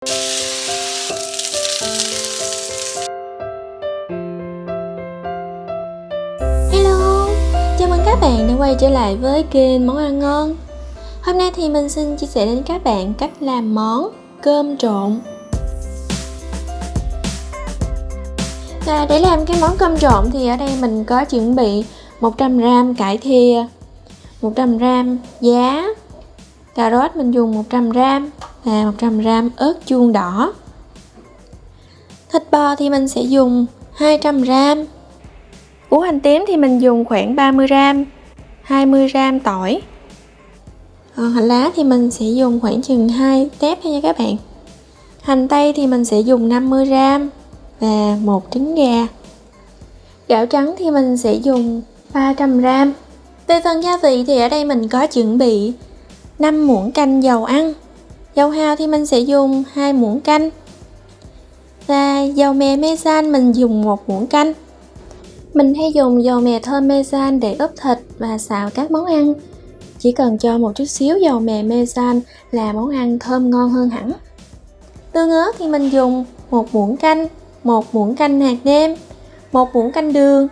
Hello, chào mừng các bạn đã quay trở lại với kênh Món Ăn Ngon. Hôm nay thì mình xin chia sẻ đến các bạn cách làm món cơm trộn. Và để làm cái món cơm trộn thì ở đây mình có chuẩn bị 100g cải thìa, 100g giá, cà rốt mình dùng 100g và 100g ớt chuông đỏ. Thịt bò thì mình sẽ dùng 200g. Củ hành tím thì mình dùng khoảng 30g, 20g tỏi. Còn hành lá thì mình sẽ dùng khoảng chừng 2 tép thôi nha các bạn. Hành tây thì mình sẽ dùng 50g và 1 trứng gà. Gạo trắng thì mình sẽ dùng 300g. Về phần gia vị thì ở đây mình có chuẩn bị 5 muỗng canh dầu ăn. Dầu hào thì mình sẽ dùng 2 muỗng canh. Và dầu mè Maison mình dùng 1 muỗng canh. Mình hay dùng dầu mè thơm Maison để ướp thịt và xào các món ăn. Chỉ cần cho một chút xíu dầu mè Maison là món ăn thơm ngon hơn hẳn. Tương ớt thì mình dùng 1 muỗng canh, 1 muỗng canh hạt nêm, 1 muỗng canh đường,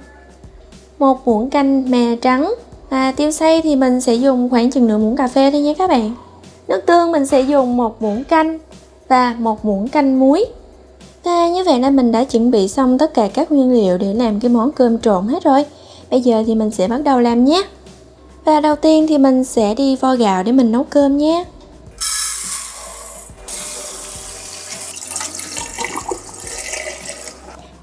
1 muỗng canh mè trắng. Và tiêu xay thì mình sẽ dùng khoảng chừng nửa muỗng cà phê thôi nha các bạn. Nước tương mình sẽ dùng 1 muỗng canh và 1 muỗng canh muối. Và như vậy là mình đã chuẩn bị xong tất cả các nguyên liệu để làm cái món cơm trộn hết rồi. Bây giờ thì mình sẽ bắt đầu làm nhé. Và đầu tiên thì mình sẽ đi vo gạo để mình nấu cơm nhé.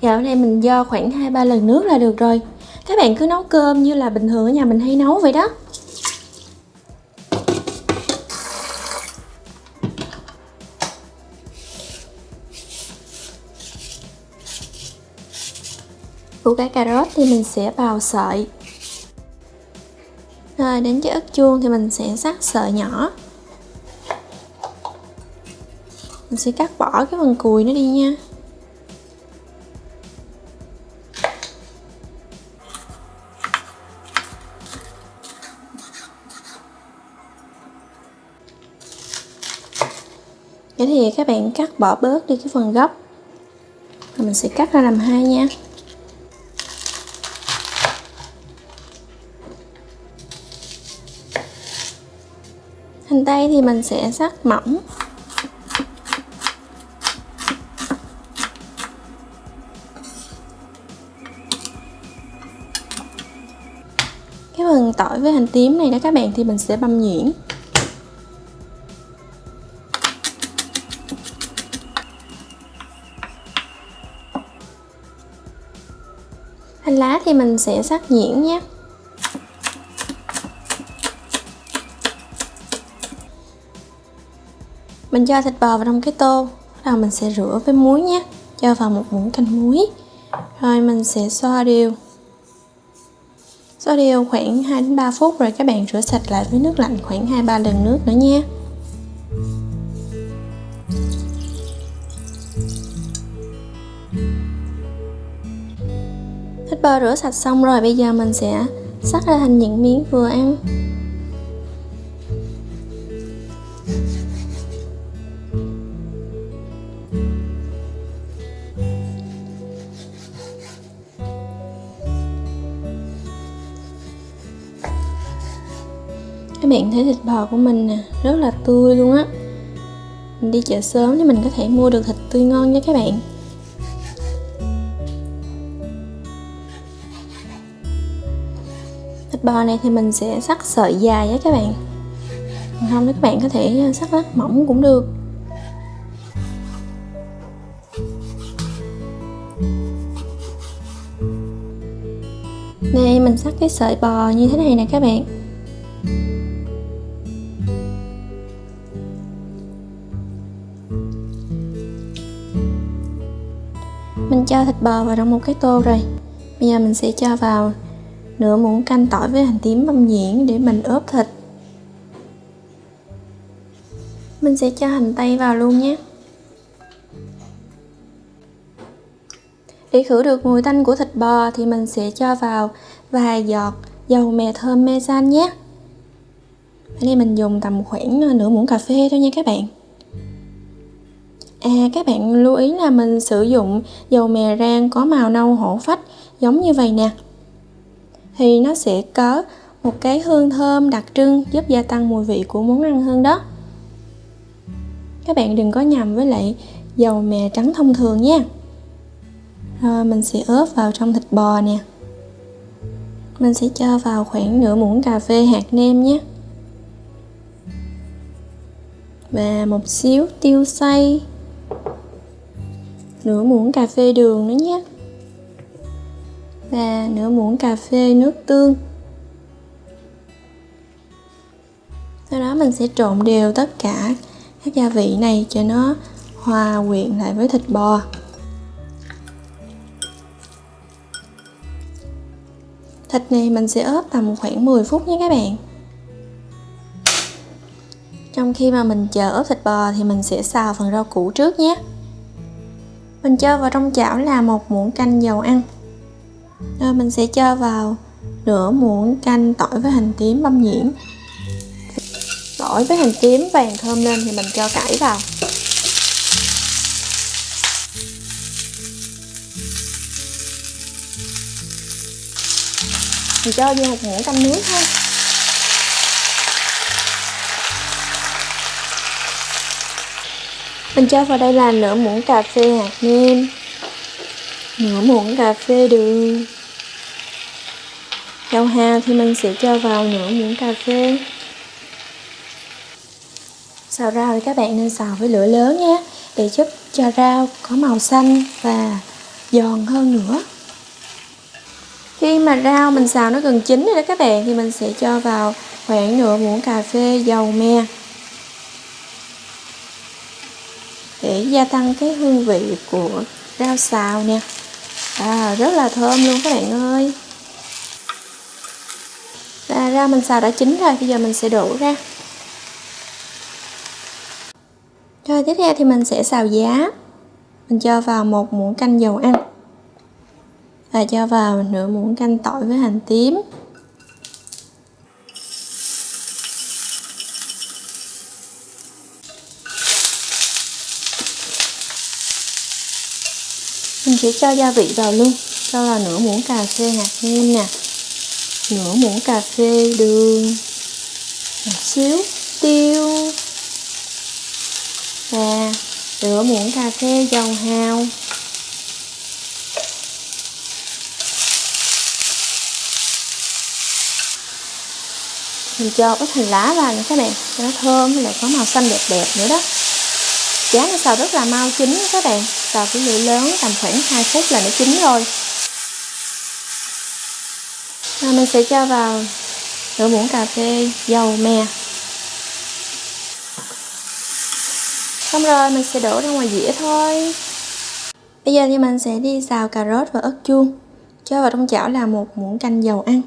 Gạo này mình vo khoảng 2-3 lần nước là được rồi. Các bạn cứ nấu cơm như là bình thường ở nhà mình hay nấu vậy đó. Củ cà rốt thì mình sẽ bào sợi. Rồi đến với ớt chuông thì mình sẽ cắt sợi nhỏ. Mình sẽ cắt bỏ cái phần cùi nó đi nha. Vậy thì các bạn cắt bỏ bớt đi cái phần gốc. Rồi mình sẽ cắt ra làm hai nha. Hành tây thì mình sẽ cắt mỏng. Cái phần tỏi với hành tím này đó các bạn thì mình sẽ băm nhuyễn. Hành lá thì mình sẽ cắt nhuyễn nhé. Mình cho thịt bò vào trong cái tô, rồi mình sẽ rửa với muối nhé. Cho vào 1 muỗng canh muối. Rồi mình sẽ xoa đều. Xoa đều khoảng 2-3 phút rồi các bạn rửa sạch lại với nước lạnh khoảng 2-3 lần nước nữa nha. Thịt bò rửa sạch xong rồi, bây giờ mình sẽ cắt ra thành những miếng vừa ăn. Các bạn thấy thịt bò của mình nè, rất là tươi luôn á. Mình đi chợ sớm thì mình có thể mua được thịt tươi ngon nha các bạn. Thịt bò này thì mình sẽ cắt sợi dài á các bạn. Còn không thì các bạn có thể cắt lát mỏng cũng được. Đây mình cắt cái sợi bò như thế này nè các bạn. Mình cho thịt bò vào trong một cái tô rồi. Bây giờ mình sẽ cho vào nửa muỗng canh tỏi với hành tím băm nhuyễn để mình ướp thịt. Mình sẽ cho hành tây vào luôn nhé. Để khử được mùi tanh của thịt bò thì mình sẽ cho vào vài giọt dầu mè thơm Maison nhé. Ở đây mình dùng tầm khoảng nửa muỗng cà phê thôi nha các bạn. Các bạn lưu ý là mình sử dụng dầu mè rang có màu nâu hổ phách giống như vậy nè, thì nó sẽ có một cái hương thơm đặc trưng giúp gia tăng mùi vị của món ăn hơn đó. Các bạn đừng có nhầm với lại dầu mè trắng thông thường nha. Rồi mình sẽ ướp vào trong thịt bò nè. Mình sẽ cho vào khoảng nửa muỗng cà phê hạt nêm nhé, và một xíu tiêu xay, nửa muỗng cà phê đường nữa nhé, và nửa muỗng cà phê nước tương. Sau đó mình sẽ trộn đều tất cả các gia vị này cho nó hòa quyện lại với thịt bò. Thịt này mình sẽ ướp tầm khoảng 10 phút nhé các bạn. Trong khi mà mình chờ ướp thịt bò thì mình sẽ xào phần rau củ trước nhé. Mình cho vào trong chảo là 1 muỗng canh dầu ăn. Rồi mình sẽ cho vào nửa muỗng canh tỏi với hành tím băm nhuyễn. Tỏi với hành tím vàng thơm lên thì mình cho cải vào. Mình cho vô 1 muỗng canh nước thôi. Mình cho vào đây là nửa muỗng cà phê hạt nêm, nửa muỗng cà phê đường. Dầu hào thì mình sẽ cho vào nửa muỗng cà phê. Xào rau thì các bạn nên xào với lửa lớn nhé, để giúp cho rau có màu xanh và giòn hơn nữa. Khi mà rau mình xào nó gần chín rồi đó các bạn, thì mình sẽ cho vào khoảng nửa muỗng cà phê dầu me để gia tăng cái hương vị của rau xào nè. Rất là thơm luôn các bạn ơi. Rau mình xào đã chín rồi, bây giờ mình sẽ đổ ra. Rồi tiếp theo thì mình sẽ xào giá. Mình cho vào 1 muỗng canh dầu ăn, và cho vào nửa muỗng canh tỏi với hành tím. Mình sẽ cho gia vị vào luôn. Cho vào nửa muỗng cà phê hạt nêm nè, nửa muỗng cà phê đường, một xíu tiêu, và nửa muỗng cà phê dầu hào. Mình cho ít hành lá vào nha các bạn, cho nó thơm với lại có màu xanh đẹp đẹp nữa đó. Giá nó xào rất là mau chín đó các bạn. Xào với lửa lớn tầm khoảng 2 phút là nó chín rồi. Mình sẽ cho vào nửa muỗng cà phê dầu mè. Xong rồi mình sẽ đổ ra ngoài dĩa thôi. Bây giờ thì mình sẽ đi xào cà rốt và ớt chuông. Cho vào trong chảo là 1 muỗng canh dầu ăn,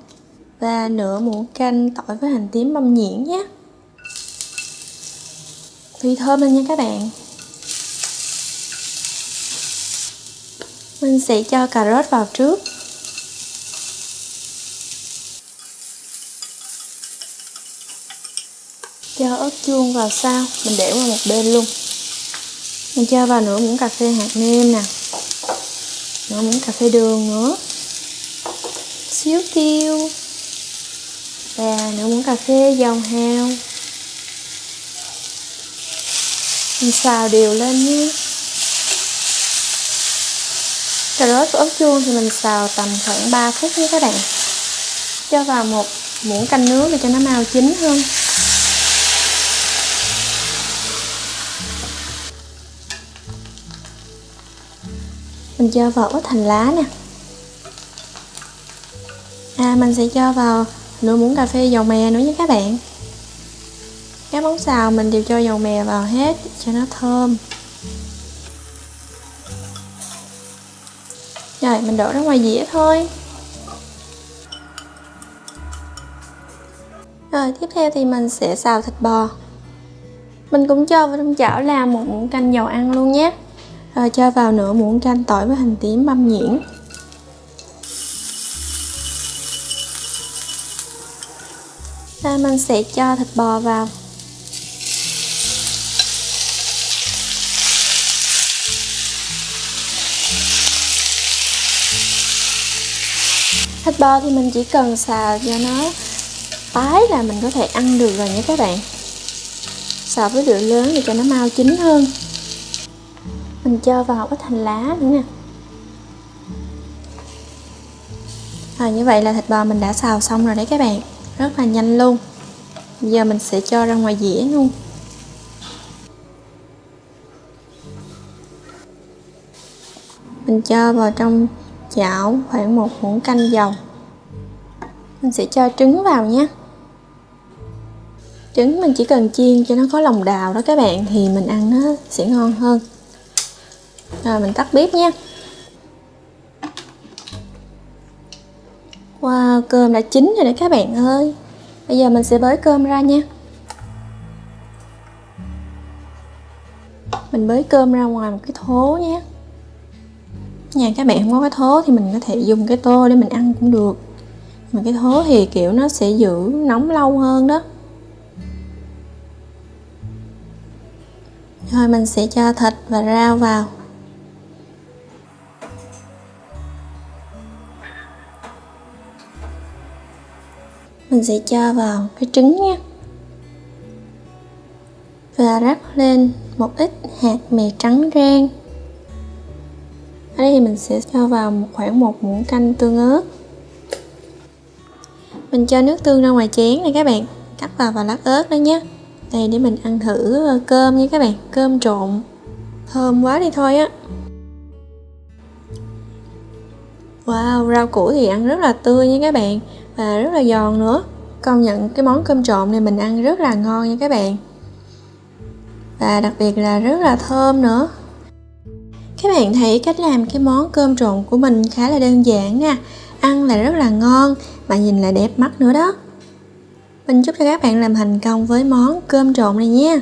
và nửa muỗng canh tỏi với hành tím băm nhuyễn nhé. Tùy thơm lên nha các bạn. Mình sẽ cho cà rốt vào trước. Cho ớt chuông vào sau, mình để qua một bên luôn. Mình cho vào nửa muỗng cà phê hạt nêm nè, nửa muỗng cà phê đường nữa, xíu tiêu, và nửa muỗng cà phê dầu hào. Mình xào đều lên nhé. Cà rốt và ớt chuông thì mình xào tầm khoảng 3 phút nhé các bạn. Cho vào 1 muỗng canh nước để cho nó mau chín hơn. Mình cho vào ít hành lá nè. Mình sẽ cho vào nửa muỗng cà phê dầu mè nữa nhé các bạn. Các món xào mình đều cho dầu mè vào hết cho nó thơm. Rồi mình đổ ra ngoài dĩa thôi. Rồi tiếp theo thì mình sẽ xào thịt bò. Mình cũng cho vào trong chảo là 1 muỗng canh dầu ăn luôn nhé. Rồi cho vào nửa muỗng canh tỏi với hành tím băm nhuyễn. Rồi mình sẽ cho thịt bò vào. Thịt bò thì mình chỉ cần xào cho nó tái là mình có thể ăn được rồi nha các bạn. Xào với lửa lớn để cho nó mau chín hơn. Mình cho vào ít hành lá nữa nè. Như vậy là thịt bò mình đã xào xong rồi đấy các bạn, rất là nhanh luôn. Giờ mình sẽ cho ra ngoài dĩa luôn. Mình cho vào trong chảo khoảng 1 muỗng canh dầu. Mình sẽ cho trứng vào nhé. Trứng mình chỉ cần chiên cho nó có lòng đào đó các bạn, thì mình ăn nó sẽ ngon hơn. Rồi mình tắt bếp nha. Wow, cơm đã chín rồi đấy các bạn ơi. Bây giờ mình sẽ bới cơm ra nha. Mình bới cơm ra ngoài một cái thố nhé. Nhà các bạn không có cái thố thì mình có thể dùng cái tô để mình ăn cũng được. Mà cái thố thì kiểu nó sẽ giữ nóng lâu hơn đó. Rồi mình sẽ cho thịt và rau vào. Mình sẽ cho vào cái trứng nhé. Và rắc lên một ít hạt mè trắng rang. Ở đây thì mình sẽ cho vào khoảng 1 muỗng canh tương ớt. Mình cho nước tương ra ngoài chén này các bạn, cắt vào và lát ớt đó nhé. Đây để mình ăn thử cơm nha các bạn, cơm trộn thơm quá đi thôi á. Wow, rau củ thì ăn rất là tươi nha các bạn, và rất là giòn nữa. Công nhận cái món cơm trộn này mình ăn rất là ngon nha các bạn, và đặc biệt là rất là thơm nữa. Các bạn thấy cách làm cái món cơm trộn của mình khá là đơn giản nha, ăn là rất là ngon mà nhìn là đẹp mắt nữa đó. Mình chúc cho các bạn làm thành công với món cơm trộn này nha.